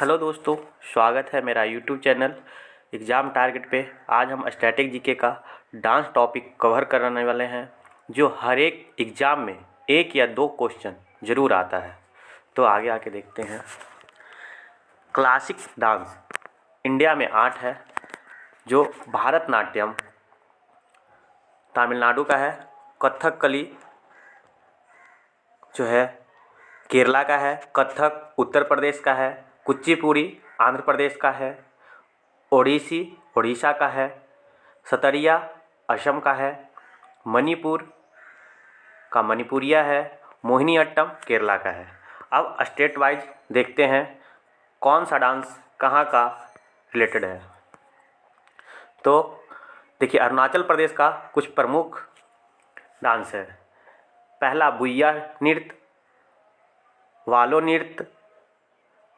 Hello दोस्तों, स्वागत है मेरा यूट्यूब चैनल एग्ज़ाम टारगेट पे। आज हम स्टैटिक जीके का डांस टॉपिक कवर करने वाले हैं, जो हर एक एग्ज़ाम में एक या दो क्वेश्चन ज़रूर आता है। तो आगे आके देखते हैं। क्लासिक डांस इंडिया में 8 है, जो भारतनाट्यम तमिलनाडु का है, कथकली जो है केरला का है, कथक उत्तर प्रदेश का है, कुचिपुड़ी आंध्र प्रदेश का है, ओडिसी उड़ीसा का है, सतरिया असम का है, मणिपुर का मणिपुरिया है, मोहिनीअट्टम केरला का है। अब स्टेट वाइज देखते हैं कौन सा डांस कहाँ का रिलेटेड है। तो देखिए, अरुणाचल प्रदेश का कुछ प्रमुख डांस है। पहला बुइया नृत्य, वालो नृत्य,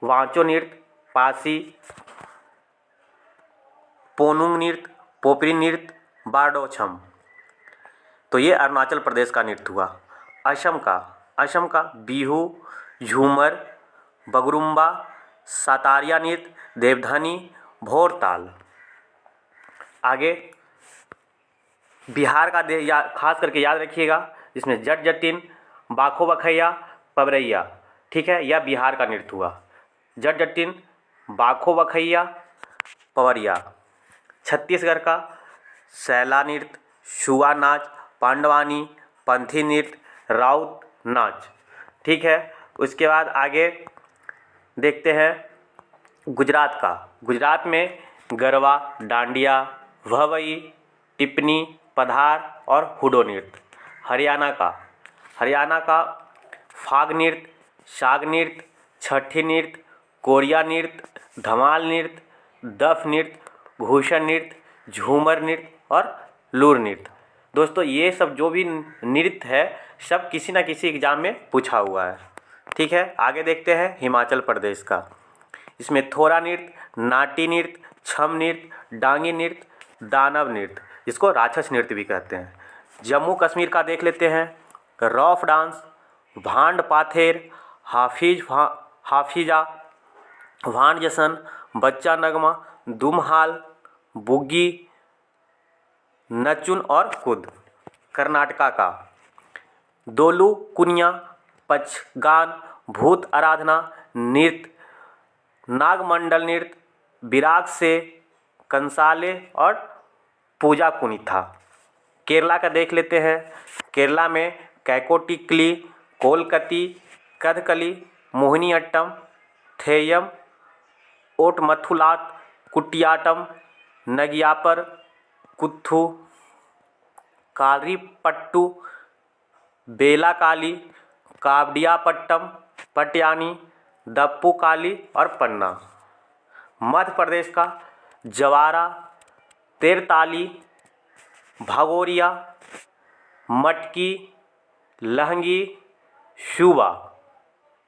वांचो नृत्य, पासी, पोनुंग नृत्य, पोपरी नृत्य, बारडोछम। तो ये अरुणाचल प्रदेश का नृत्य हुआ। असम का बिहू, झूमर, बगरुम्बा, सातारिया नृत्य, देवधनी, भोरताल। आगे बिहार का खास करके याद रखिएगा, इसमें जट जटिन, बाखो बखैया, पवरैया। ठीक है, यह बिहार का नृत्य हुआ। जट जटिन, बाखो बखैया, पवरिया। छत्तीसगढ़ का सैला नृत्य, शुआ नाच, पांडवानी, पंथी नृत्य, राउत नाच। ठीक है, उसके बाद आगे देखते हैं गुजरात में गरबा, डांडिया, भवई, टिप्पणी, पधार और हुडो नृत्य। हरियाणा का फाग नृत्य, साग नृत्य, छठी नृत्य, कोरिया नृत्य, धमाल नृत्य, दफ नृत्य, घूषण नृत्य, झूमर नृत्य और लूर नृत्य। दोस्तों, ये सब जो भी नृत्य है सब किसी न किसी एग्जाम में पूछा हुआ है। ठीक है, आगे देखते हैं हिमाचल प्रदेश का। इसमें थोरा नृत्य, नाटी नृत्य, छम नृत्य, डांगी नृत्य, दानव नृत्य, जिसको राक्षस नृत्य भी कहते हैं। जम्मू कश्मीर का देख लेते हैं। रॉफ डांस, भांड पाथेर, हाफिजा, भांड जसन, बच्चा नगमा, दुमहाल, बुग्गी, नचुन और कुद। कर्नाटका का दोलू कुनिया, पचगान, भूत आराधना नृत्य, नागमंडल नृत्य, विराग से, कंसाले और पूजा कुनिथा। केरला का देख लेते हैं। केरला में कैकोटिकली, कोलकती, कथकली, मोहिनीअट्टम, थेयम, ओटमथुलात, कुटियाटम, नगियापर, कुत्थू, कालीपट्टू, बेलाकाली, कावडियापट्टम, पटियानी, दप्पू काली और पन्ना। मध्य प्रदेश का जवारा, तेरताली, भगोरिया, मटकी, लहंगी, शुबा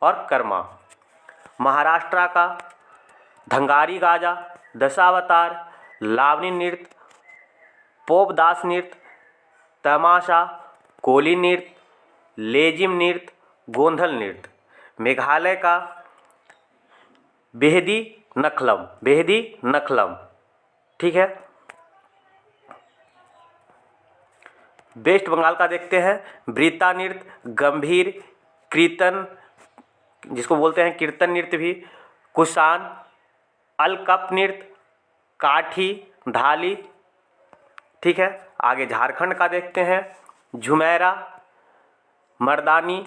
और कर्मा। महाराष्ट्र का धंगारी गाजा, दशावतार, लावनी नृत्य, पोपदास नृत्य, तमाशा, कोली नृत्य, लेजिम नृत्य, गोंधल नृत्य। मेघालय का बेहदी नखलम। ठीक है, वेस्ट बंगाल का देखते हैं। वृत्ता नृत्य, गंभीर, कीर्तन, जिसको बोलते हैं कीर्तन नृत्य भी, कुशान, अलकप नृत्य, काठी, धाली। ठीक है, आगे झारखंड का देखते हैं। झुमेरा, मर्दानी,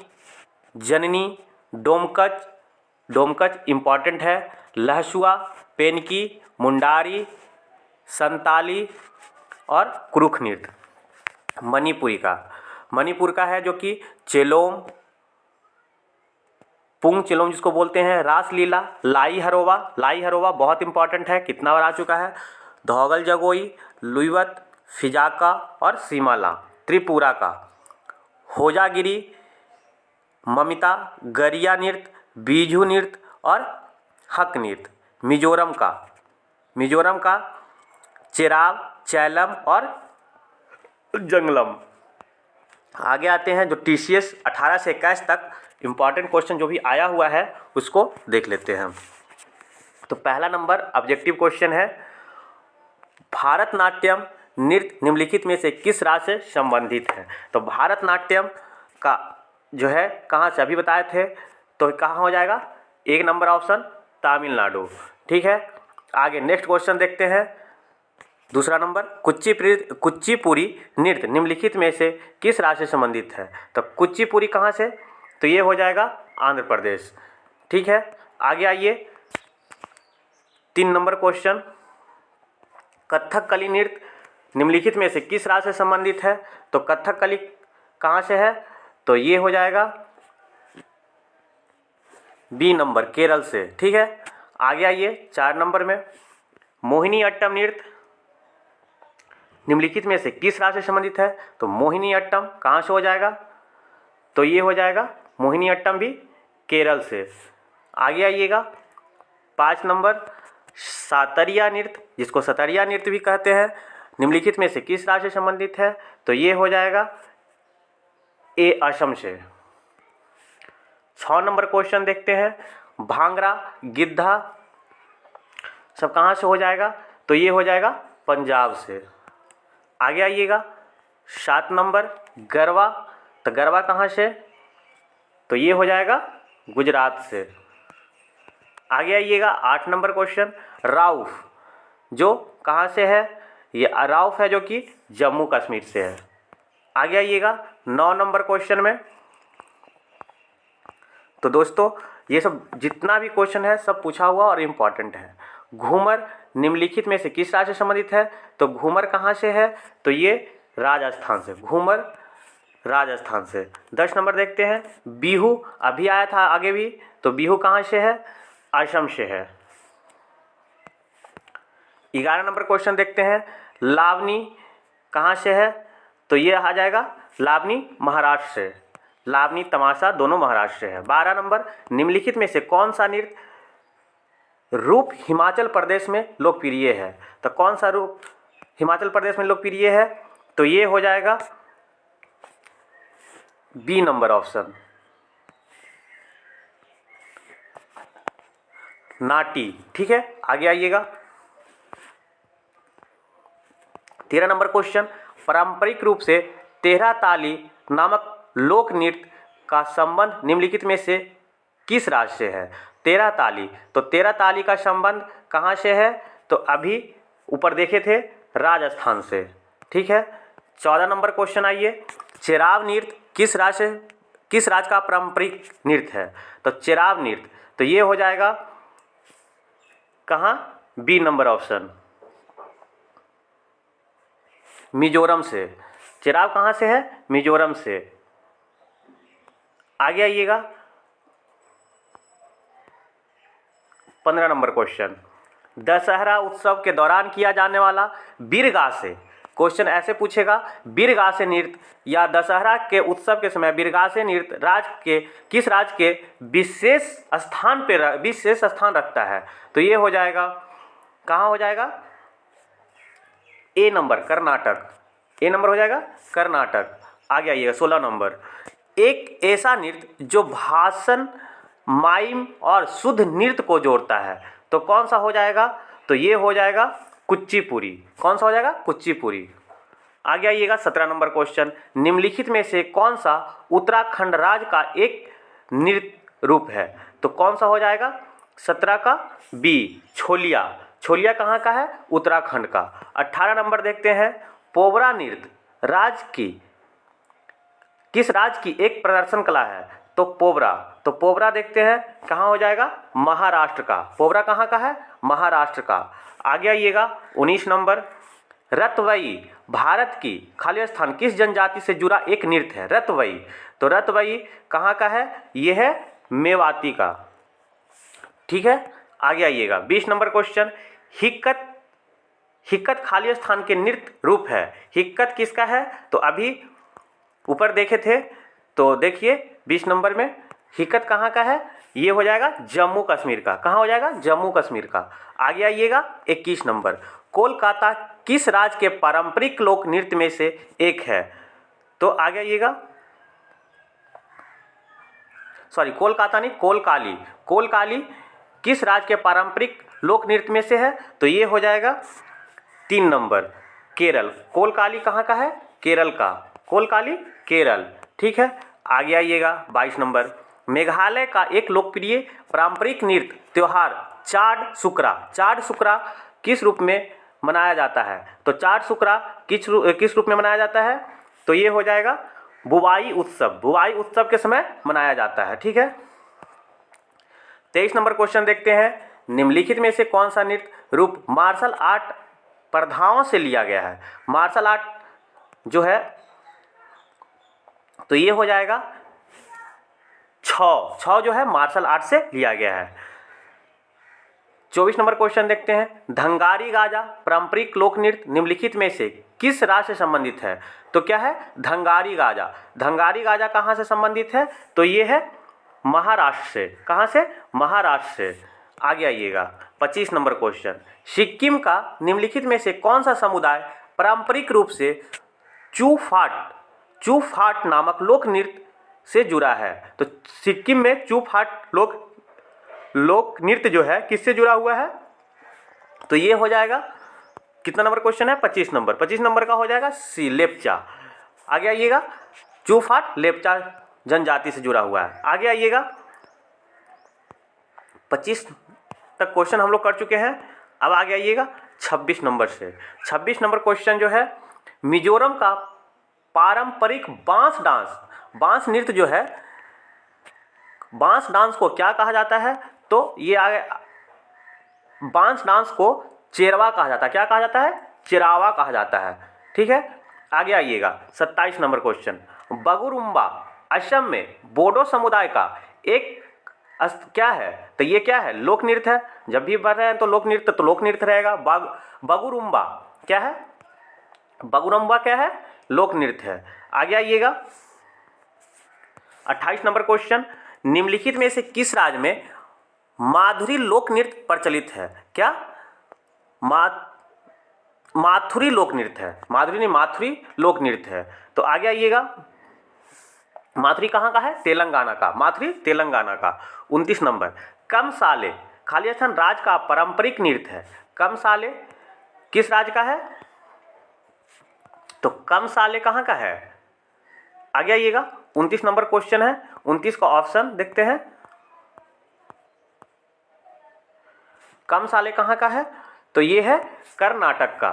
जननी, डोमकच इम्पॉर्टेंट है, लहसुआ, पेनकी, मुंडारी, संताली और कुरुख नृत्य। मणिपुर का है जो कि चेलोम, पुंग चेलोम जिसको बोलते हैं, रासलीला, लाई हरोवा बहुत इंपॉर्टेंट है, कितना बार आ चुका है। धौगल जगोई, लुइवत, फिजाका और सीमाला। त्रिपुरा का होजागिरी, ममिता, गरिया नृत्य, बीजू नृत्य और हक नृत्य। मिजोरम का चेराव, चैलम और जंगलम। आगे आते हैं जो TCS 18 से 21 तक इम्पॉर्टेंट क्वेश्चन जो भी आया हुआ है उसको देख लेते हैं। तो पहला नंबर ऑब्जेक्टिव क्वेश्चन है, भारतनाट्यम नृत्य निम्नलिखित में से किस राज्य से संबंधित है। तो भारतनाट्यम का जो है कहाँ से, अभी बताए थे, तो कहाँ हो जाएगा, एक नंबर ऑप्शन तमिलनाडु। ठीक है, आगे नेक्स्ट क्वेश्चन देखते हैं। दूसरा नंबर, कुचिपुड़ी नृत्य निम्नलिखित में से किस राज्य से संबंधित है। तो कुचिपुड़ी कहाँ से, तो ये हो जाएगा आंध्र प्रदेश। ठीक है, आगे आइए 3 नंबर क्वेश्चन, कथकली नृत्य निम्नलिखित में से किस राज्य से संबंधित है। तो कथकली कहाँ से है, तो ये हो जाएगा बी नंबर, केरल से। ठीक है, आगे आइए 4 नंबर में, मोहिनी अट्टम नृत्य निम्नलिखित में से किस राज्य से संबंधित है। तो मोहिनी अट्टम कहाँ से हो जाएगा, तो ये हो जाएगा मोहिनी अट्टम भी केरल से। आगे आइएगा 5 नंबर, सातरिया नृत्य, जिसको सतरिया नृत्य भी कहते हैं, निम्नलिखित में से किस राज्य से संबंधित है। तो ये हो जाएगा ए असम से। 6 नंबर क्वेश्चन देखते हैं, भांगड़ा गिद्धा सब कहाँ से हो जाएगा। तो ये हो जाएगा पंजाब से। आगे आइएगा 7 नंबर, गरबा, तो गरबा कहाँ से, तो ये हो जाएगा गुजरात से। आगे आइएगा 8 नंबर क्वेश्चन, राउफ जो कहाँ से है, ये राउफ है जो कि जम्मू कश्मीर से है। आगे आइएगा 9 नंबर क्वेश्चन में। तो दोस्तों ये सब जितना भी क्वेश्चन है सब पूछा हुआ और इम्पॉर्टेंट है। घूमर निम्नलिखित में से किस राज्य से संबंधित है। तो घूमर कहाँ से है, तो ये राजस्थान से, घूमर राजस्थान से। 10 नंबर देखते हैं, बिहू अभी आया था आगे भी, तो बिहू कहाँ से है, असम से है। 11 नंबर क्वेश्चन देखते हैं, लावनी कहाँ से है, तो ये आ जाएगा लावनी महाराष्ट्र से, लावनी तमाशा दोनों महाराष्ट्र से है। 12 नंबर, निम्नलिखित में से कौन सा नृत्य रूप हिमाचल प्रदेश में लोकप्रिय है। तो कौन सा रूप हिमाचल प्रदेश में लोकप्रिय है, तो ये हो जाएगा बी नंबर ऑप्शन, नाटी। ठीक है, आगे आइएगा 13 नंबर क्वेश्चन, पारंपरिक रूप से 13 ताली नामक लोक नृत्य का संबंध निम्नलिखित में से किस राज्य से है। 13 ताली, तो 13 ताली का संबंध कहाँ से है, तो अभी ऊपर देखे थे राजस्थान से। ठीक है, 14 नंबर क्वेश्चन आइए, चेराव नृत्य किस राज्य का पारंपरिक नृत्य है। तो चेराव नृत्य, तो ये हो जाएगा कहाँ, बी नंबर ऑप्शन, मिजोरम से। चेराव कहाँ से है, मिजोरम से। आगे आइएगा 15 नंबर क्वेश्चन, दशहरा उत्सव के दौरान किया जाने वाला बीरगा से, क्वेश्चन ऐसे पूछेगा, बीरगा से नृत्य या दशहरा के उत्सव के समय बीरगा से नृत्य किस राज्य के विशेष स्थान रखता है। तो ये हो जाएगा कहाँ हो जाएगा, ए नंबर, कर्नाटक। ए नंबर हो जाएगा कर्नाटक। आगे आइएगा 16 नंबर, एक ऐसा नृत्य जो भाषण, माइम और शुद्ध नृत्य को जोड़ता है, तो कौन सा हो जाएगा। तो ये हो जाएगा कुचिपुड़ी। कौन सा हो जाएगा, कुचिपुड़ी। आगे आइएगा 17 नंबर क्वेश्चन, निम्नलिखित में से कौन सा उत्तराखंड राज्य का एक नृत्य रूप है। तो कौन सा हो जाएगा, 17 का बी, छोलिया। छोलिया कहाँ का है, उत्तराखंड का। 18 नंबर देखते हैं, पोबरा नृत्य किस राज्य की एक प्रदर्शन कला है। तो पोबरा देखते हैं कहाँ हो जाएगा, महाराष्ट्र का। पोबरा कहाँ का है, महाराष्ट्र का। आगे आइएगा 19 नंबर, रतवई भारत की खाली स्थान किस जनजाति से जुड़ा एक नृत्य है। रतवई, तो रतवई कहाँ का है, ये है मेवाती का। ठीक है, आगे आइएगा 20 नंबर क्वेश्चन, हिक्कत खाली स्थान के नृत्य रूप है। हिक्कत किसका है, तो अभी ऊपर देखे थे, तो देखिए 20 नंबर में हिक्कत कहाँ का है, ये हो जाएगा जम्मू कश्मीर का। कहाँ हो जाएगा, जम्मू कश्मीर का। आगे आइएगा 21 नंबर, कोलकाता किस राज्य के पारंपरिक लोक नृत्य में से एक है। तो आगे आइएगा, कोलकाता नहीं, कोलकाली किस राज्य के पारंपरिक लोक नृत्य में से है, तो ये हो जाएगा 3 नंबर केरल। कोलकाली कहाँ का है? केरल का। कोलकाली केरल। ठीक है, आगे आइएगा 22 नंबर। मेघालय का एक लोकप्रिय पारंपरिक नृत्य त्योहार चाड सुकरा। चाड सुकरा किस रूप में मनाया जाता है? तो चाड सुकरा किस रूप में मनाया जाता है? तो ये हो जाएगा बुवाई उत्सव। बुवाई उत्सव के समय मनाया जाता है। ठीक है, 23 नंबर क्वेश्चन देखते हैं। निम्नलिखित में से कौन सा नृत्य रूप मार्शल आर्ट प्रथाओं से लिया गया है? मार्शल आर्ट जो है तो ये हो जाएगा छौ जो है मार्शल आर्ट से लिया गया है। 24 नंबर क्वेश्चन देखते हैं। धंगारी गाजा पारंपरिक लोक नृत्य निम्नलिखित में से किस राज्य से संबंधित है? तो क्या है? धंगारी गाजा। धंगारी गाजा कहाँ से संबंधित है? तो ये है महाराष्ट्र से। कहाँ से? महाराष्ट्र से। आगे आइएगा 25 नंबर क्वेश्चन। सिक्किम का निम्नलिखित में से कौन सा समुदाय पारंपरिक रूप से चूफाट नामक लोक नृत्य से जुड़ा है? तो सिक्किम में चूफाट लोक नृत्य जो है किससे जुड़ा हुआ है? तो ये हो जाएगा कितना नंबर क्वेश्चन है? 25 नंबर। 25 नंबर का हो जाएगा सी, लेप्चा। आगे आइएगा, चूफाट लेप्चा जनजाति से जुड़ा हुआ है। आगे आइएगा 25 तक क्वेश्चन हम लोग कर चुके हैं। अब आगे आइएगा 26 नंबर से। 26 नंबर क्वेश्चन जो है, मिजोरम का पारंपरिक बांस नृत्य जो है, बांस डांस को क्या कहा जाता है? तो ये आगे बांस डांस को चेरवा कहा जाता है। क्या कहा जाता है? चेरावा कहा जाता है। ठीक है, आगे आइएगा 27 नंबर क्वेश्चन। बगुरुम्बा असम में बोडो समुदाय का एक क्या है? तो ये क्या है? लोक नृत्य है। जब भी बढ़ रहे हैं तो लोक नृत्य रहेगा। बगुरुम्बा क्या है? बगुरुम्बा क्या है? लोक नृत्य है। आगे आइएगा 28 नंबर क्वेश्चन। निम्नलिखित में से किस राज्य में माधुरी लोक नृत्य प्रचलित है? क्या? माथुरी लोक नृत्य है। माधुरी नहीं, माथुरी लोक नृत्य है। तो आगे आइएगा, माथुरी कहाँ का है? तेलंगाना का। माथुरी तेलंगाना का। 29 नंबर। कमसाले खालिस्तान राज्य का पारंपरिक नृत्य है। कमसाले किस राज्य का है? तो कमसाले कहाँ का है? आगे आइएगा 29 नंबर क्वेश्चन है। 29 का ऑप्शन देखते हैं। कमसाले कहाँ का है? तो ये है कर्नाटक का।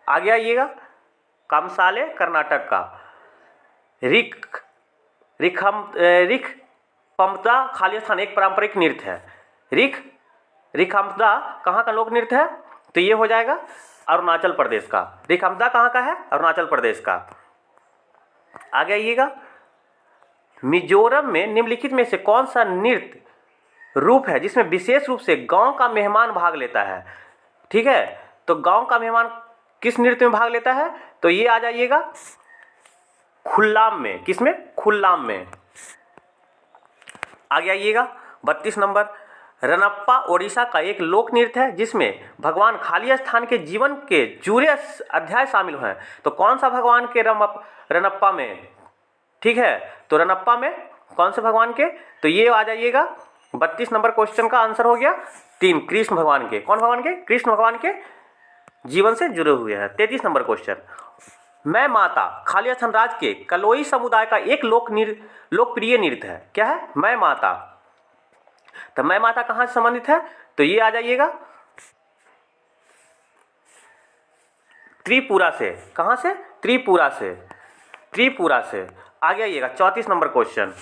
आगे आइएगा, कमसाले कर्नाटक का। रिखपमता खालिस्तान एक पारंपरिक नृत्य है। रिखपमता कहाँ का लोक नृत्य है? तो ये हो जाएगा अरुणाचल प्रदेश का। रिखपमता कहाँ का है? अरुणाचल प्रदेश का। आगे आइएगा, मिजोरम में निम्नलिखित में से कौन सा नृत्य रूप है जिसमें विशेष रूप से गांव का मेहमान भाग लेता है? ठीक है, तो गांव का मेहमान किस नृत्य में भाग लेता है? तो ये आ जाइएगा खुल्लाम में। किसमें? खुल्लाम में। आगे आइएगा 32 नंबर। रनप्पा ओडिशा का एक लोक नृत्य है जिसमें भगवान खालिस्तान के जीवन के जुड़े अध्याय शामिल हैं। तो कौन सा भगवान के रनप्पा में? ठीक है, तो रनप्पा में कौन से भगवान के? तो ये आ जाइएगा 32 नंबर क्वेश्चन का आंसर हो गया 3, कृष्ण भगवान के। कौन भगवान के? कृष्ण भगवान के जीवन से जुड़े हुए हैं। 33 नंबर क्वेश्चन। मैं माता खालिस्तान राज्य के कलोई समुदाय का एक लोकप्रिय नृत्य है। क्या है? मैं माता। तो मैं माता कहाँ से संबंधित है? तो ये आ जाइएगा त्रिपुरा से। कहाँ से? त्रिपुरा से। त्रिपुरा से। आगे आइएगा 34 नंबर क्वेश्चन।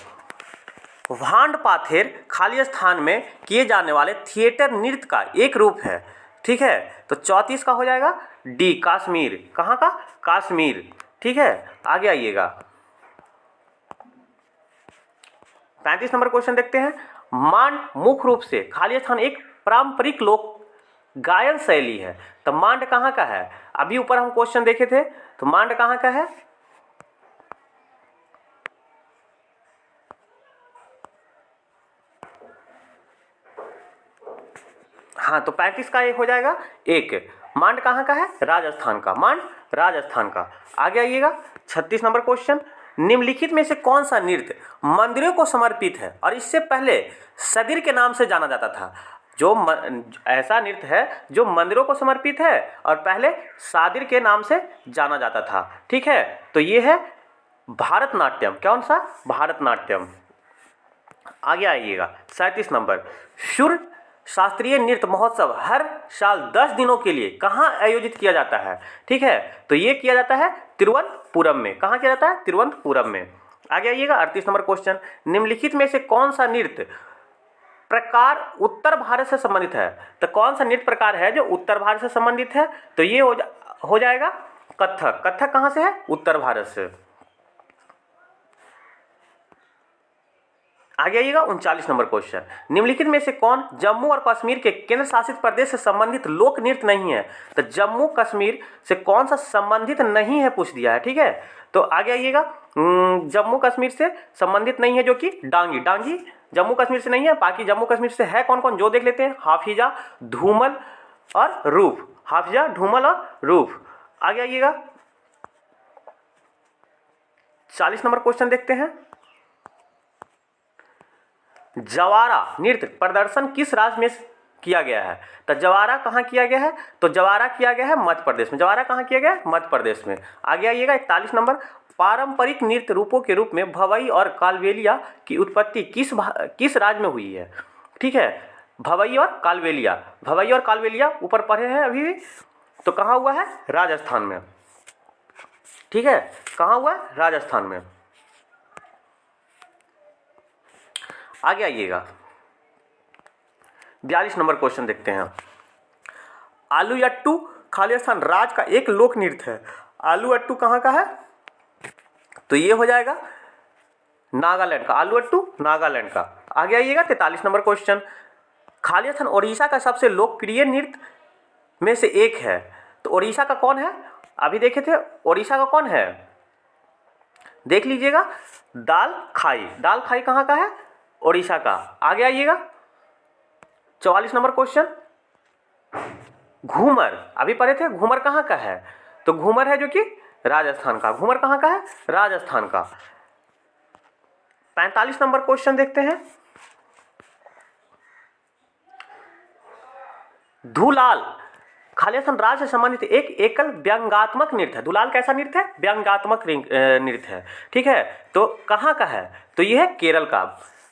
भांड पाथेर खालिस्तान में किए जाने वाले थिएटर नृत्य का एक रूप है। ठीक है, तो 34 का हो जाएगा डी, कश्मीर। कहाँ का? कश्मीर। ठीक है, आगे आइएगा 35 नंबर क्वेश्चन देखते हैं। मांड मुख्य रूप से खालिस्तान एक पारंपरिक लोक गायन शैली है। तो मांड कहाँ का है? अभी ऊपर हम क्वेश्चन देखे थे, तो मांड कहाँ का है? हाँ, तो 35 का एक हो जाएगा एक। मांड कहाँ का है? राजस्थान का। मांड राजस्थान का। आगे आइएगा 36 नंबर क्वेश्चन। निम्नलिखित में से कौन सा नृत्य मंदिरों को समर्पित है और इससे पहले सदिर के नाम से जाना जाता था? ऐसा नृत्य है जो मंदिरों को समर्पित है और पहले सादिर के नाम से जाना जाता था। ठीक है, तो ये है भारतनाट्यम। कौन सा? भारतनाट्यम। आगे आइएगा 37 नंबर। शुर शास्त्रीय नृत्य महोत्सव हर साल 10 दिनों के लिए कहाँ आयोजित किया जाता है? ठीक है, तो ये किया जाता है तिरुवनंतपुरम में। कहाँ किया जाता है? तिरुवनंतपुरम में। आगे आइएगा 38 नंबर क्वेश्चन। निम्नलिखित में से कौन सा नृत्य प्रकार उत्तर भारत से संबंधित है? तो कौन सा नृत्य प्रकार है जो उत्तर भारत से संबंधित है? तो ये हो जाएगा कथक। कथक कहाँ से है? उत्तर भारत से। आगे आइएगा 39 नंबर क्वेश्चन। निम्नलिखित में से कौन जम्मू और कश्मीर के केंद्र शासित प्रदेश से संबंधित लोक नृत्य नहीं है? तो जम्मू कश्मीर से कौन सा संबंधित नहीं है पूछ दिया है। ठीक है, तो आगे आइएगा जम्मू कश्मीर से संबंधित नहीं है जो कि डांगी। डांगी जम्मू कश्मीर से नहीं है। बाकी जम्मू कश्मीर से है कौन कौन, जो देख लेते हैं। हाफिजा, धूमल और रूफ। हाफिजा, धूमल और रूफ। आगे आइएगा 40 नंबर क्वेश्चन देखते हैं। जवारा नृत्य प्रदर्शन किस राज्य में किया गया है? तो जवारा कहाँ किया गया है? तो जवारा किया गया है मध्य प्रदेश में। जवारा कहाँ किया गया है? मध्य प्रदेश में। आगे आइएगा 41 नंबर। पारंपरिक नृत्य रूपों के रूप में भवई और कालबेलिया की उत्पत्ति किस राज्य में हुई है? ठीक है, भवई और कालबेलिया। भवई और कालबेलिया ऊपर पढ़े हैं अभी भी, तो कहाँ हुआ है? राजस्थान में। ठीक है, कहाँ हुआ है? राजस्थान में। आगे आइएगा 42 नंबर क्वेश्चन देखते हैं। आलूयट्टू खालिस्तान राज्य का एक लोक नृत्य है। आलूयट्टू कहाँ का है? तो ये हो जाएगा नागालैंड का। आलूयट्टू नागालैंड का। आगे आइएगा 43 नंबर क्वेश्चन। खालिस्तान ओडिशा का सबसे लोकप्रिय नृत्य में से एक है। तो ओडिशा का कौन है? अभी देखे थे, ओडिशा का कौन है? देख लीजिएगा, दाल खाई। दाल खाई कहाँ का है? ओडिशा का। आगे आइएगा 44 नंबर क्वेश्चन। घूमर अभी पढ़े थे, घूमर कहाँ का है? तो घूमर है जो कि राजस्थान का। घूमर कहाँ का है? राजस्थान का। 45 नंबर क्वेश्चन देखते हैं। धुलाल खालिस्तान राज्य से संबंधित एक एकल व्यंग्यात्मक नृत्य है। धुलाल कैसा नृत्य है? व्यंग्यात्मक नृत्य है। ठीक है, तो कहाँ का है? तो यह है केरल का।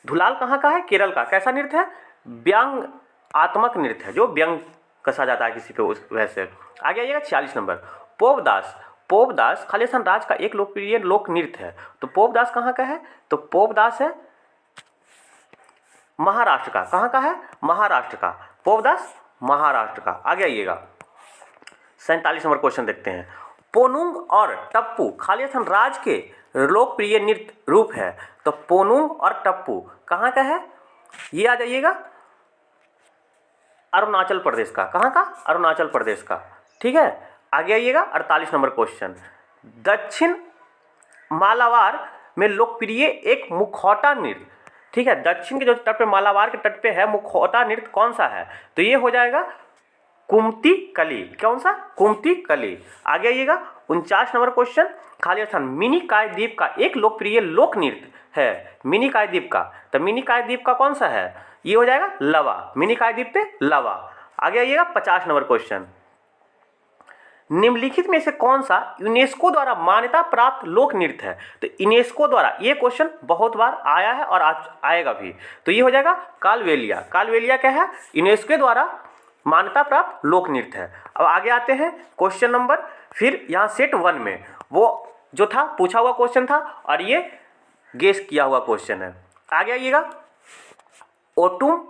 धुलाल कहाँ का है? केरल का। कैसा नृत्य है? व्यंग्यात्मक नृत्य है, जो व्यंग कसा जाता है किसी पे उस वैसे। आगे आइएगा 46 नंबर। पोपदास। पोपदास खालिस्तान राज्य का एक लोकप्रिय लोक नृत्य है। तो पोपदास कहाँ का है? तो पोपदास है महाराष्ट्र का। कहाँ का है? महाराष्ट्र का। पोपदास महाराष्ट्र का। आगे आइएगा 47 नंबर क्वेश्चन देखते हैं। पोनुंग और टप्पू खालिस्तान राज्य के लोकप्रिय नृत्य रूप है। तो पोनुंग और टप्पू कहाँ का है? ये आ जाइएगा अरुणाचल प्रदेश का। कहाँ का? अरुणाचल प्रदेश का। ठीक है, आगे आइएगा 48 नंबर क्वेश्चन। दक्षिण मालाबार में लोकप्रिय एक मुखौटा नृत्य। ठीक है, दक्षिण के जो तट पे, मालाबार के तट पे है, मुखौटा नृत्य कौन सा है? तो ये हो जाएगा कुमती कली। कौन सा? कुमती कली। आगे आइएगा 49 नंबर क्वेश्चन। खालिस्तान मिनी काय द्वीप का एक लोकप्रिय लोक नृत्य है। मिनी काय द्वीप का। तो मिनी काय द्वीप का कौन सा है? ये हो जाएगा लवा। मिनी काय द्वीप पे लवा। आगे आइएगा 50 नंबर क्वेश्चन। निम्नलिखित में से कौन सा यूनेस्को द्वारा मान्यता प्राप्त लोक नृत्य है? तो यूनेस्को द्वारा, ये क्वेश्चन बहुत बार आया है और आएगा भी। तो ये हो जाएगा कालबेलिया। कालबेलिया क्या है? यूनेस्को द्वारा मान्यता प्राप्त लोक नृत्य है। अब आगे आते हैं क्वेश्चन नंबर, फिर यहाँ सेट 1 में वो जो था पूछा हुआ क्वेश्चन था और ये गेस किया हुआ क्वेश्चन है। आगे आइएगा ओटुम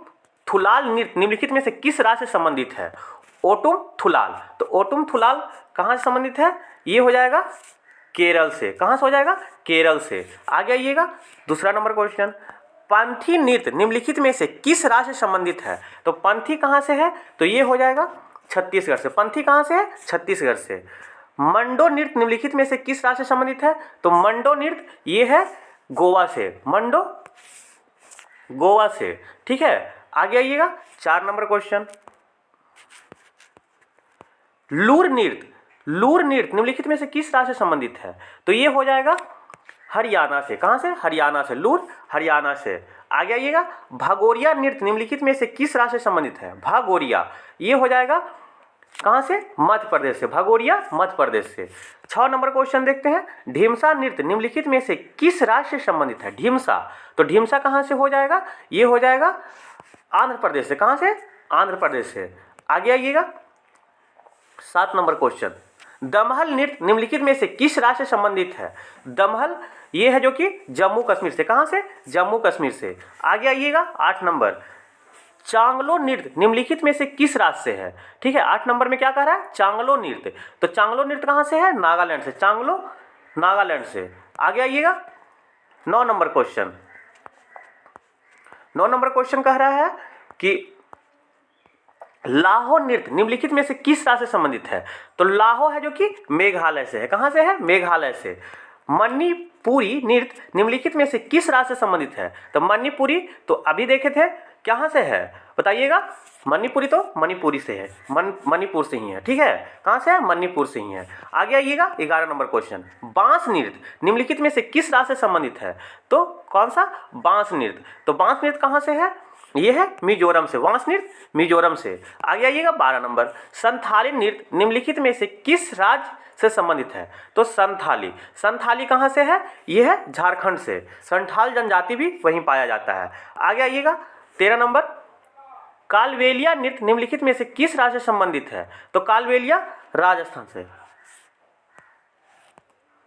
थुलाल नृत्य निम्नलिखित में से किस राज्य से संबंधित है? ओटुम थुलाल। तो ओटुम थुलाल कहाँ से संबंधित है? ये हो जाएगा केरल से। कहाँ से हो जाएगा? केरल से। आगे आइएगा दूसरा नंबर क्वेश्चन। पंथी नृत्य निम्नलिखित में से किस राज्य से संबंधित है? तो पंथी कहाँ से है? तो ये हो जाएगा छत्तीसगढ़ से। पंथी कहाँ से है? छत्तीसगढ़ से। मंडो नृत्य निम्नलिखित में से किस राज्य से संबंधित है? तो मंडो नृत्य ये है गोवा से। मंडो गोवा से। ठीक है, आगे आइएगा 4 नंबर क्वेश्चन। लूर नृत्य। लूर नृत्य निम्नलिखित में से किस राज्य से संबंधित है? तो ये हो जाएगा हरियाणा से। कहाँ से? हरियाणा से। लूर हरियाणा से। आगे आइएगा, भगोरिया नृत्य निम्नलिखित में से किस राज्य से संबंधित है? भगोरिया, ये हो जाएगा कहाँ से? मध्य प्रदेश से। भगोरिया मध्य प्रदेश से। 6 नंबर क्वेश्चन देखते हैं, ढीमसा नृत्य निम्नलिखित में से किस राज्य से संबंधित है? ढीमसा, तो ढीमसा कहाँ से हो जाएगा? ये हो जाएगा आंध्र प्रदेश से। कहाँ से? आंध्र प्रदेश से। आगे आइएगा, 7 नंबर क्वेश्चन, दमहल नृत्य निम्नलिखित में से किस राज्य से संबंधित है? दमहल ये है जो कि जम्मू कश्मीर से। कहाँ से? जम्मू कश्मीर से। आगे आइएगा, 8 नंबर, चांगलो नृत्य निम्नलिखित में से किस राज्य से है? ठीक है, 8 नंबर में क्या कह रहा है? चांगलो नृत्य। तो चांगलो नृत्य कहाँ से है? नागालैंड से। चांगलो नागालैंड से। आगे आइएगा, 9 नंबर क्वेश्चन। 9 नंबर क्वेश्चन कह रहा है कि लाहो नृत्य निम्नलिखित में से किस राज्य से संबंधित है? तो लाहो है जो कि मेघालय से है। कहाँ से है? मेघालय से। मणिपुरी नृत्य निम्नलिखित में से किस राज्य से संबंधित है? तो मणिपुरी तो अभी देखे थे, कहाँ से है बताइएगा? मणिपुरी तो मणिपुरी से है, मणिपुर से ही है। ठीक है, कहाँ से है? मणिपुर से ही है। आगे आइएगा, 11 नंबर क्वेश्चन, बांस नृत्य निम्नलिखित में से किस राज्य से संबंधित है? तो कौन सा? बांस नृत्य। तो बांस नृत्य कहाँ से है? ये है मिजोरम से। बांस नृत्य मिजोरम से। आगे आइएगा, 12 नंबर, संथाली नृत्य निम्नलिखित में से किस राज्य से संबंधित है? तो संथाली, संथाली कहाँ से है? ये है झारखंड से। संथाल जनजाति भी वहीं पाया जाता है। आगे आइएगा, 13 नंबर, कालबेलिया नृत्य निम्नलिखित में से किस राज्य से संबंधित है? तो कालबेलिया राजस्थान से।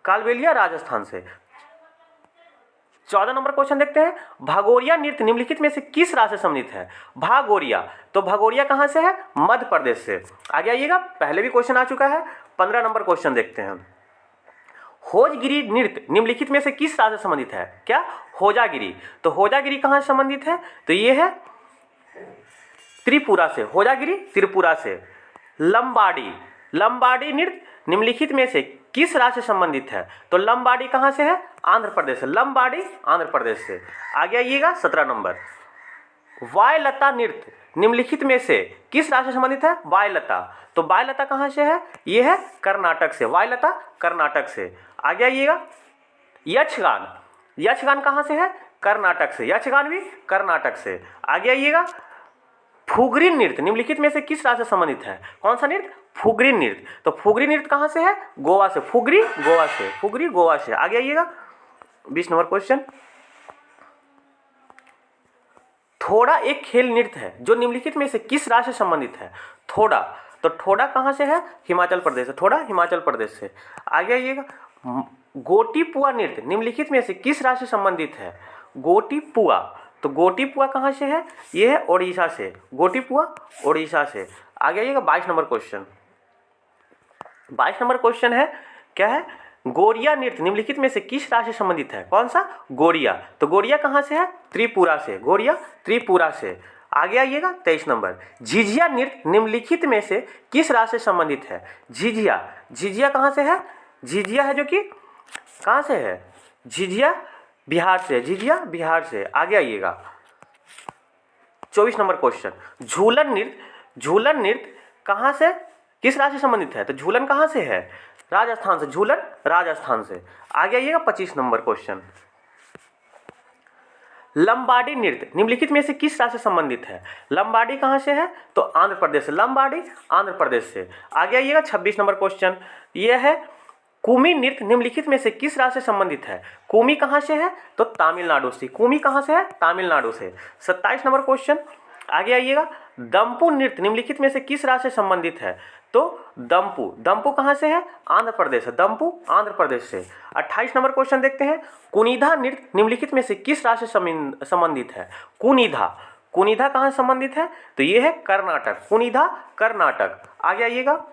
कालबेलिया राजस्थान से। 14 नंबर क्वेश्चन देखते हैं, भगोरिया नृत्य निम्नलिखित में से किस राज्य से संबंधित है? भागोरिया, तो भगोरिया कहाँ से है? मध्य प्रदेश से। आगे आइएगा, पहले भी क्वेश्चन आ चुका है। 15 नंबर क्वेश्चन देखते हैं, होजगिरी नृत्य निम्नलिखित में से किस राज्य से संबंधित है? क्या? होजागिरी। तो होजागिरी कहाँ से संबंधित है? तो ये है त्रिपुरा से। होजागिरी त्रिपुरा से। लंबाडी, लंबाडी नृत्य निम्नलिखित में से किस राज्य से संबंधित है? तो लंबाडी कहाँ से है? आंध्र प्रदेश से। लंबाडी आंध्र प्रदेश से। आगे आइएगा, 17 नंबर, वायलता नृत्य निम्नलिखित में से किस राज्य से संबंधित है? वायलता, तो वायलता कहाँ से है? ये है कर्नाटक से। वायलता कर्नाटक से। आगे आइएगा, यक्षगान, यक्षगान कहाँ से है? कर्नाटक से। यक्षगान भी कर्नाटक से। आगे आइएगा, फुगरी नृत्य निम्नलिखित में से किस राज्य से संबंधित है? कौन सा नृत्य? फुगरी नृत्य। तो फुगरी नृत्य कहाँ से है? गोवा से। फुगरी गोवा से। फुगरी गोवा से। आगे आइएगा, 20 नंबर क्वेश्चन, थोड़ा एक खेल नृत्य है जो निम्नलिखित में से किस राज्य से संबंधित है? थोड़ा, तो थोड़ा कहाँ से है? हिमाचल प्रदेश से। थोड़ा हिमाचल प्रदेश से। आगे आइएगा, गोटीपुआ नृत्य निम्नलिखित में से किस राज्य से संबंधित है? गोटीपुआ, तो गोटीपुआ कहाँ से है? ये है ओडिशा से। गोटीपुआ ओडिशा से। आगे आइएगा, 22 नंबर क्वेश्चन। 22 नंबर क्वेश्चन है, क्या है? गोरिया नृत्य निम्नलिखित में से किस राज्य से संबंधित है? कौन सा? गोरिया, तो गोरिया कहाँ से है? त्रिपुरा से। गोरिया त्रिपुरा से। आगे आइएगा, 23 नंबर, झिझिया नृत्य निम्नलिखित में से किस राज्य से संबंधित है? झिझिया, झिझिया कहाँ से है? झिझिया है जो कि कहाँ से है? झिझिया बिहार से। झिझिया बिहार से। आगे आइएगा, 24 नंबर क्वेश्चन, झूलन नृत्य, झूलन नृत्य कहाँ से किस राज्य से संबंधित है? तो झूलन कहाँ से है? राजस्थान से। झूलन राजस्थान से। आगे आइएगा, 25 नंबर क्वेश्चन, लंबाडी नृत्य निम्नलिखित में से किस राज्य से संबंधित है? लंबाडी कहाँ से है? तो आंध्र प्रदेश से। लंबाडी आंध्र प्रदेश से। आगे आइएगा, 26 नंबर क्वेश्चन, यह है कुमी नृत्य निम्नलिखित में से किस राज्य से संबंधित है? कुमी कहाँ से है? तो तमिलनाडु से। कुमी कहाँ से है? तमिलनाडु से। 27 नंबर क्वेश्चन, आगे आइएगा, दम्पू नृत्य निम्नलिखित में से किस राज्य से संबंधित है? तो दम्पू, दम्पू कहाँ से है? आंध्र प्रदेश से। दम्पू आंध्र प्रदेश से। 28 नंबर क्वेश्चन देखते हैं, कुनिधा नृत्य निम्नलिखित में से किस राज्य से संबंधित है? कुनिधा, कुनिधा कहाँ से संबंधित है? तो ये है कर्नाटक। कुनिधा कर्नाटक। आगे आइएगा,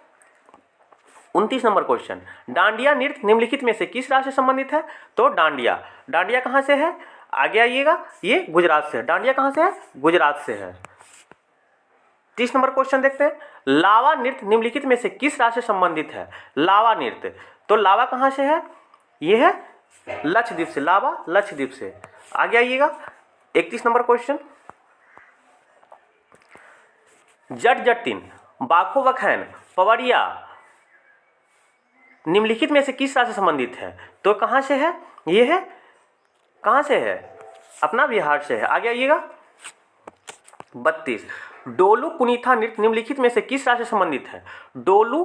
29 नंबर क्वेश्चन, डांडिया नृत्य निम्नलिखित में से किस राज्य से संबंधित है? तो डांडिया, डांडिया कहाँ से है? आगे आइएगा, ये गुजरात से है। डांडिया कहाँ से है? गुजरात से है। 30 नंबर क्वेश्चन देखते हैं, लावा नृत्य निम्नलिखित में से किस राज्य से संबंधित है? लावा नृत्य, तो लावा कहाँ से है? ये है लक्षद्वीप से। लावा लक्षद्वीप से। आगे आइएगा, 31 नंबर क्वेश्चन, जट जटिन, बाखो बखैन, पवरिया निम्नलिखित में से किस राज्य से संबंधित है? तो कहाँ से है? ये है कहाँ से है, अपना बिहार से है। आगे आइएगा 32, डोलू कुनीथा नृत्य निम्नलिखित में से किस राज्य से संबंधित है। डोलू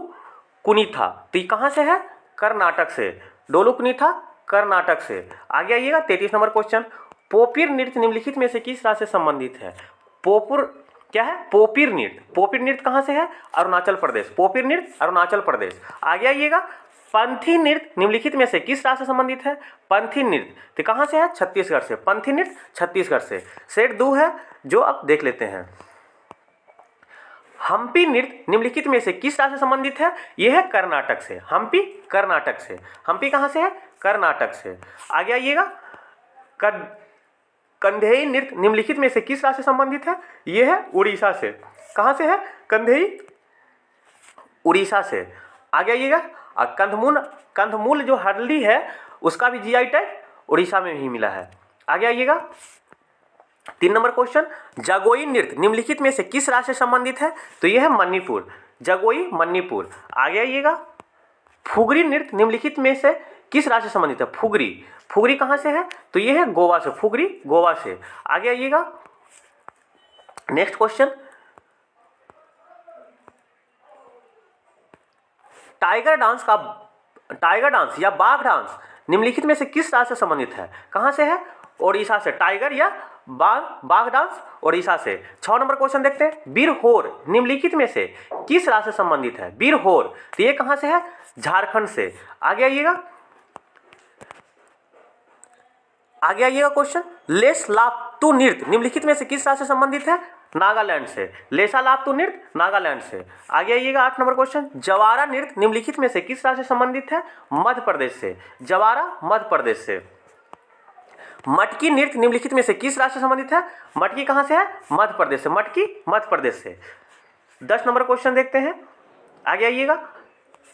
कुनीथा, तो ये कहाँ से है, कर्नाटक से। डोलू कुनीथा कर्नाटक से। आगे आइएगा 33 नंबर क्वेश्चन, पोपिर नृत्य निम्नलिखित में से किस राज्य से संबंधित है। पोपुर क्या है, पोपिर नृत्य। पोपिर नृत्य कहाँ से है, अरुणाचल प्रदेश। पोपिर नृत्य अरुणाचल प्रदेश। आगे आइएगा पंथी नृत्य निम्नलिखित में से किस राज्य से संबंधित है। पंथी नृत्य तो कहाँ से है, छत्तीसगढ़ से। पंथी नृत्य छत्तीसगढ़ से। सेट 2 है जो आप देख लेते हैं। हम्पी नृत्य निम्नलिखित में से किस राज्य से संबंधित है। यह है कर्नाटक से। हम्पी कर्नाटक से। हम्पी कहाँ से है, कर्नाटक से। आगे आइएगा कंधेई नृत्य निम्नलिखित में से किस राज्य से संबंधित है। यह है उड़ीसा से। कहाँ से है, कंधेई उड़ीसा से। आगे आइएगा कंधमूल जो हल्दी है उसका भी जीआई टैग उड़ीसा में ही मिला है। आगे आइएगा 3 नंबर क्वेश्चन, जगोई नृत्य निम्नलिखित में से किस राज्य से संबंधित है। तो यह है मणिपुर। जगोई मणिपुर। आगे आइएगा फुगरी नृत्य निम्नलिखित में से किस राज्य से संबंधित है। फुगरी। फुगरी कहाँ से है, तो यह है गोवा से। फुगरी गोवा से। आगे आइएगा नेक्स्ट क्वेश्चन, टाइगर डांस या बाघ डांस निम्नलिखित में से किस राज्य से संबंधित है। कहाँ से है, ओडिशा से। टाइगर या बाघ डांस ओडिशा से। 6 नंबर क्वेश्चन देखते हैं, बीरहोर निम्नलिखित में से किस राज्य से संबंधित है। बीरहोर तो ये कहाँ से है, झारखंड से। आगे आइएगा क्वेश्चन, लेसलाप्तु नृत्य निम्नलिखित में से किस राज्य से संबंधित है। नागालैंड से। लेसालाप्तु नृत्य नागालैंड से। आगे आइएगा 8 नंबर क्वेश्चन, जवारा नृत्य निम्नलिखित में से किस राज्य से संबंधित है। मध्य प्रदेश से। जवारा मध्य प्रदेश से। मटकी नृत्य निम्नलिखित में से किस राज्य से संबंधित है। मटकी कहाँ से है, मध्य प्रदेश से। मटकी मध्य प्रदेश से। 10 नंबर क्वेश्चन देखते हैं। आगे आइएगा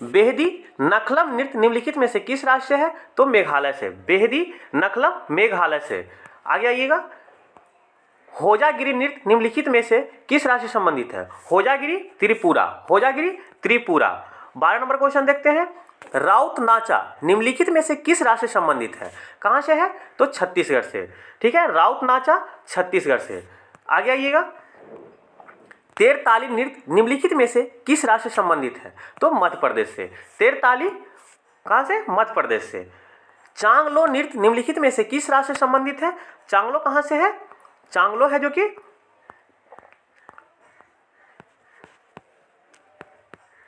बेहदी नखलम नृत्य निम्नलिखित में से किस राज्य से है, तो मेघालय से। बेहदी नखलम मेघालय से। आगे आइएगा होजागिरी नृत्य निम्नलिखित में से किस राज्य से संबंधित है। होजागिरी त्रिपुरा। होजागिरी त्रिपुरा। 12 नंबर क्वेश्चन देखते हैं, राउत नाचा निम्नलिखित में से किस राज्य से संबंधित है। कहाँ से है, तो छत्तीसगढ़ से। ठीक है, राउत नाचा छत्तीसगढ़ से। आगे आइएगा तेरताली नृत्य निम्नलिखित में से किस राज्य से संबंधित है, तो मध्य प्रदेश से। तेरताली कहाँ से, मध्य प्रदेश से। चांगलो नृत्य निम्नलिखित में से किस राज्य से संबंधित है। चांगलो कहाँ से है, चांगलो है जो कि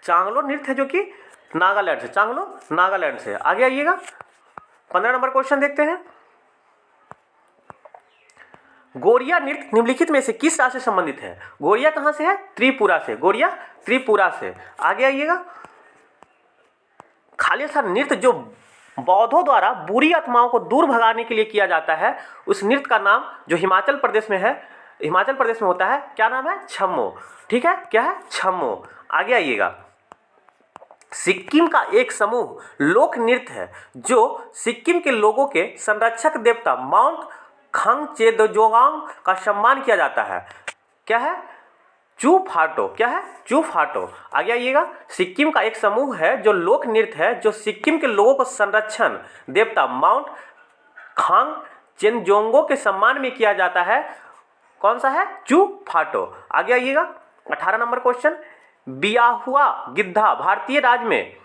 चांगलो नृत्य है जो कि नागालैंड से। चांगलो नागालैंड से। आगे आइएगा 15 नंबर क्वेश्चन देखते हैं, गोरिया नृत्य निम्नलिखित में से किस राज्य से संबंधित है। गोरिया कहाँ से है, त्रिपुरा से। गोरिया त्रिपुरा से। आगे आइएगा खालिसा नृत्य जो बौद्धों द्वारा बुरी आत्माओं को दूर भगाने के लिए किया जाता है, उस नृत्य का नाम जो हिमाचल प्रदेश में है, हिमाचल प्रदेश में होता है, क्या नाम है, छम्मो। ठीक है, क्या है, छम्मो। आगे आइएगा सिक्किम का एक समूह लोक नृत्य है जो सिक्किम के लोगों के संरक्षक देवता माउंट खांगचेदजोंग का सम्मान किया जाता है। क्या है, चू फाटो। क्या है, चू फाटो। आगे आइएगा सिक्किम का एक समूह है जो लोक नृत्य है जो सिक्किम के लोगों को संरक्षण देवता माउंट खांगचेदजोंग के सम्मान में किया जाता है। कौन सा है, चू फाटो। आगे आइएगा 18 नंबर क्वेश्चन, बियाहुआ गिद्धा भारतीय राज्य में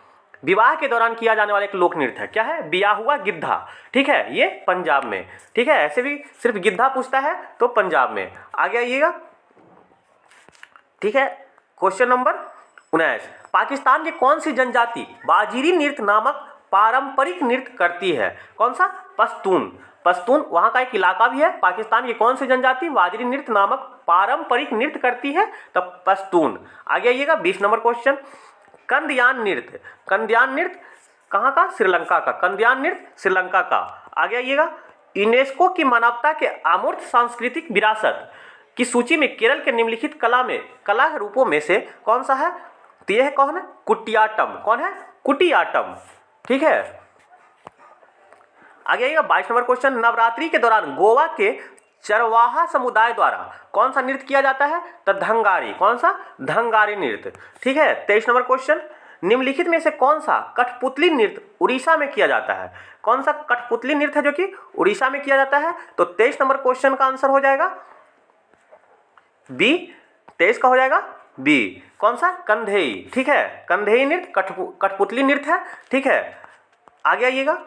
विवाह के दौरान किया जाने वाला एक लोक नृत्य है। क्या है, बियाहुआ गिद्धा। ठीक है, ये पंजाब में। ठीक है, ऐसे भी सिर्फ गिद्धा पूछता है तो पंजाब में। आगे आइएगा। ठीक है, क्वेश्चन नंबर 19, पाकिस्तान की कौन सी जनजाति बाजीरी नृत्य नामक पारंपरिक नृत्य करती है। कौन सा, पश्तून। पश्तून वहाँ का एक इलाका भी है। पाकिस्तान की कौन सी जनजाति बाजीरी नृत्य नामक पारंपरिक नृत्य करती है, तब पश्तून। आगे आइएगा 20 नंबर क्वेश्चन, कंदयान नृत्य। कंदयान नृत्य कहाँ का, श्रीलंका का। कंदयान नृत्य श्रीलंका का। आगे आइएगा यूनेस्को की मानवता के अमूर्त सांस्कृतिक विरासत की सूची में केरल के निम्नलिखित कला रूपों में से कौन सा है, तो यह है कौन है, कुटियाट्टम। कौन है, कुटियाट्टम। ठीक है, आगे आइएगा 22 नंबर क्वेश्चन, नवरात्रि के दौरान गोवा के चरवाहा समुदाय द्वारा कौन सा नृत्य किया जाता है, तो धंगारी। कौन सा, धंगारी नृत्य। ठीक है, 23 नंबर क्वेश्चन, निम्नलिखित में से कौन सा कठपुतली नृत्य उड़ीसा में किया जाता है? कौन सा कठपुतली नृत्य है जो कि उड़ीसा में किया जाता है? तो 23 नंबर क्वेश्चन का आंसर हो जाएगा बी। 23 का हो जाएगा बी। कौन सा? कंधेई। ठीक है, कंधेई नृत्य कठपुतली नृत्य है। ठीक है, आगे आइएगा।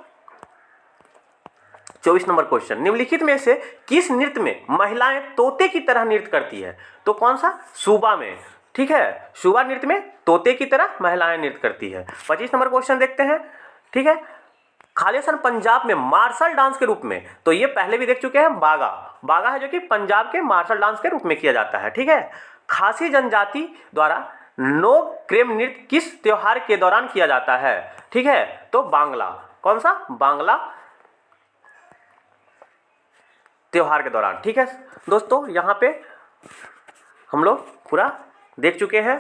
24 नंबर क्वेश्चन, निम्नलिखित में से किस नृत्य में महिलाएं तोते की तरह नृत्य करती है? तो कौन सा? सूबा में। ठीक है, सूबा नृत्य में तोते की तरह महिलाएं नृत्य करती है। 25 नंबर क्वेश्चन देखते हैं। ठीक है, खालिस्तान पंजाब में मार्शल डांस के रूप में, तो ये पहले भी देख चुके हैं, बागा। बागा है जो कि पंजाब के मार्शल डांस के रूप में किया जाता है। ठीक है, खासी जनजाति द्वारा नोग क्रेम नृत्य किस त्योहार के दौरान किया जाता है? ठीक है, तो बांग्ला। कौन सा? बांग्ला त्योहार के दौरान। ठीक है दोस्तों, यहाँ पे हम लोग पूरा देख चुके हैं